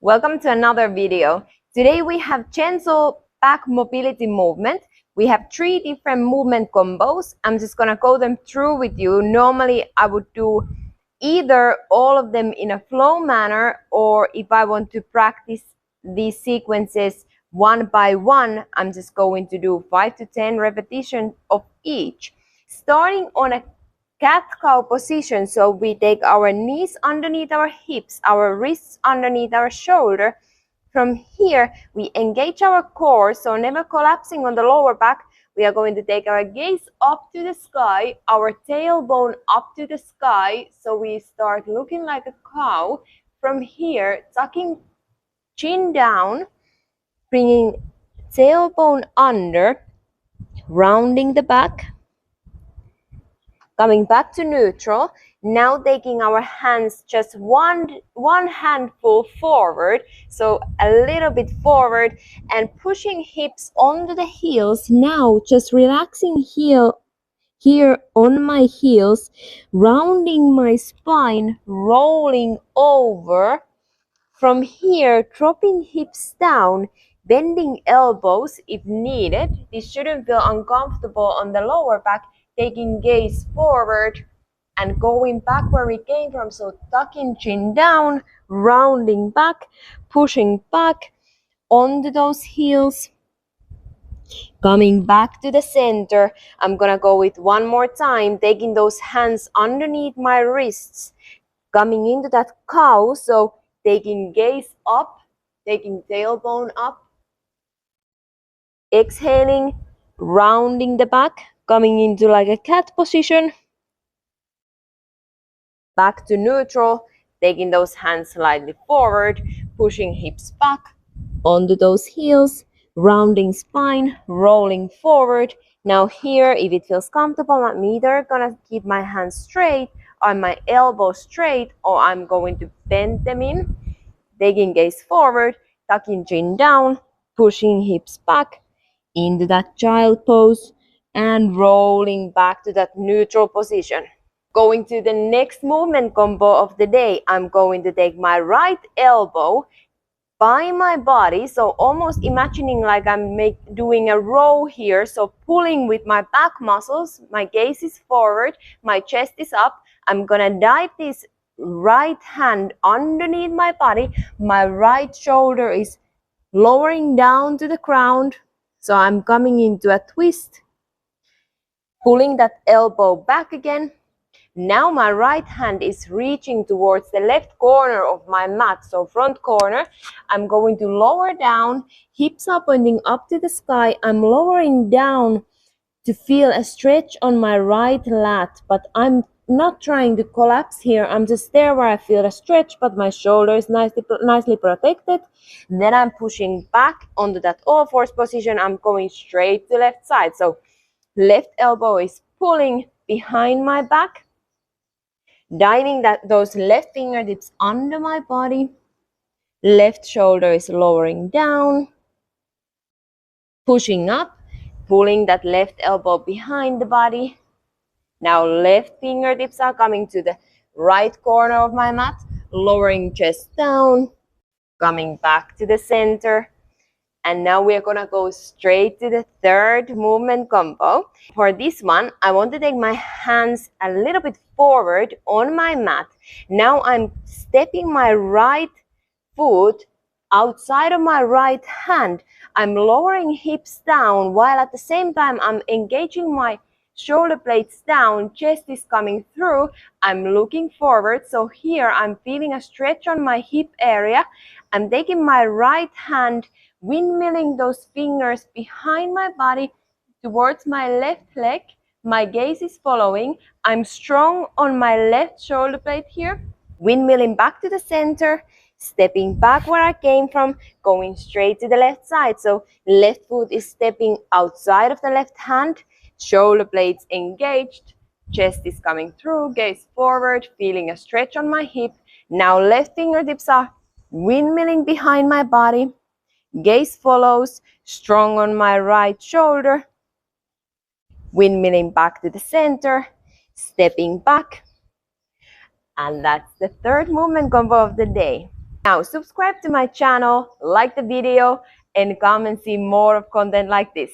Welcome to another video. Today we have gentle back mobility movement. We have 3 different movement combos. I'm just gonna go them through with you. Normally I would do either all of them in a flow manner, or if I want to practice these sequences one by one, I'm just going to do 5 to 10 repetitions of each. Starting on a cat-cow position, so we take our knees underneath our hips, our wrists underneath our shoulder. From here, we engage our core, so never collapsing on the lower back. We are going to take our gaze up to the sky, our tailbone up to the sky, so we start looking like a cow. From here, tucking chin down, bringing tailbone under, rounding the back, coming back to neutral. Now taking our hands just one handful forward, so a little bit forward, and pushing hips onto the heels. Now just relaxing here on my heels, rounding my spine, rolling over. From here, dropping hips down, bending elbows if needed. This shouldn't feel uncomfortable on the lower back. Taking gaze forward and going back where we came from, so tucking chin down, rounding back, pushing back onto those heels, coming back to the center. I'm gonna go with one more time, taking those hands underneath my wrists, coming into that cow, so taking gaze up, taking tailbone up, exhaling, rounding the back, coming into like a cat position, back to neutral, taking those hands slightly forward, pushing hips back onto those heels, rounding spine, rolling forward. Now here, if it feels comfortable, I'm either gonna keep my hands straight or my elbows straight, or I'm going to bend them in, taking gaze forward, tucking chin down, pushing hips back into that child pose, and rolling back to that neutral position. Going to the next movement combo of the day, I'm going to take my right elbow by my body, so almost imagining like I'm doing a row here, so pulling with my back muscles, my gaze is forward, my chest is up. I'm gonna dive this right hand underneath my body, my right shoulder is lowering down to the ground, so I'm coming into a twist, pulling that elbow back again. Now my right hand is reaching towards the left corner of my mat, so front corner. I'm going to lower down, hips are pointing up to the sky. I'm lowering down to feel a stretch on my right lat, but I'm not trying to collapse here. I'm just there where I feel a stretch, but my shoulder is nicely protected. Then I'm pushing back onto that all fours position. I'm going straight to left side, so left elbow is pulling behind my back, diving those left fingertips under my body. Left shoulder is lowering down, pushing up, pulling that left elbow behind the body. Now left fingertips are coming to the right corner of my mat, lowering chest down, coming back to the center. And now we're gonna go straight to the third movement combo. For this one, I want to take my hands a little bit forward on my mat. Now I'm stepping my right foot outside of my right hand. I'm lowering hips down while at the same time I'm engaging my shoulder blades down, chest is coming through. I'm looking forward, so here I'm feeling a stretch on my hip area. I'm taking my right hand, windmilling those fingers behind my body towards my left leg. My gaze is following. I'm strong on my left shoulder blade here, windmilling back to the center, stepping back where I came from, going straight to the left side. So left foot is stepping outside of the left hand, shoulder blades engaged, chest is coming through, gaze forward, feeling a stretch on my hip. Now left fingertips are windmilling behind my body, gaze follows, strong on my right shoulder, windmilling back to the center, stepping back. And that's the third movement combo of the day. Now, subscribe to my channel, like the video, and come and see more of content like this.